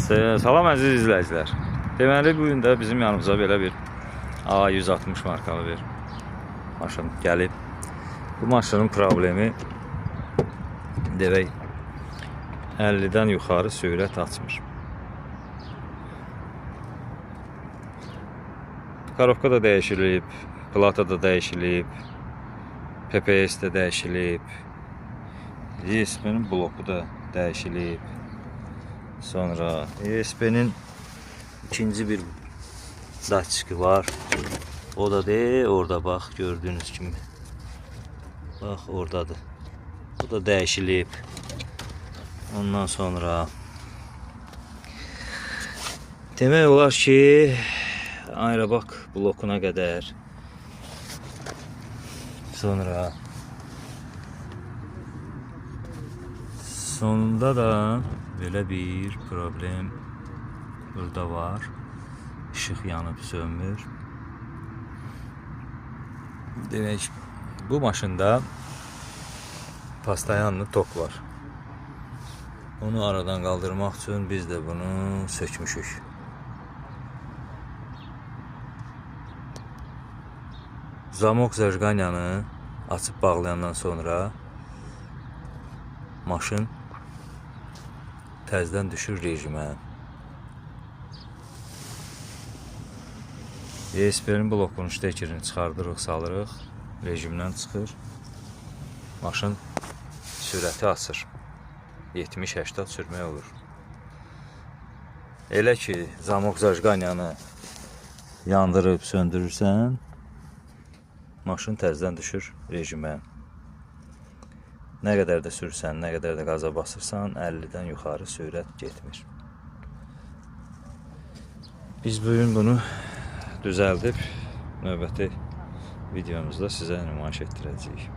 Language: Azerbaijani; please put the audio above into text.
Salam əziz izləyicilər. Deməli bugün də bizim yanımıza belə bir A160 markalı bir maşın gəlib. Bu maşının problemi deyək 50-dən yuxarı sürət açmır. Karovka da dəyişilib, plata da dəyişilib, PPS də dəyişilib, ESP'nin bloku da dəyişilib. Sonra ESP'nin ikinci bir datçiki var. O da orada bax gördüğünüz kimi. Bax oradadır. Bu da dəyişilib. Ondan sonra demək olar ki aerobak blokuna qədər. Sonunda da belə bir problem burada var. Işıq yanıb sönmür. Demək bu maşında pastayanlı tok var. Onu aradan kaldırmak için biz de bunu sökmüşük. Zamok zərqanyanı açıp bağlayandan sonra maşın təzdən düşür rejimə. ESP'nin blokunun ştekerini çıxardırıq, salırıq, rejimdən çıxır. Maşın sürəti açır. 70-80 sürmək olur. Elə ki zamok zərqanyanı yandırıb söndürürsən, maşın təzdən düşür rejimə. Nə qədər də sürsən, nə qədər də qaza basırsan, 50-dən yuxarı sürət getmir. Biz bugün bunu düzəldib növbəti videomuzda sizə nümayiş etdirəcəyik.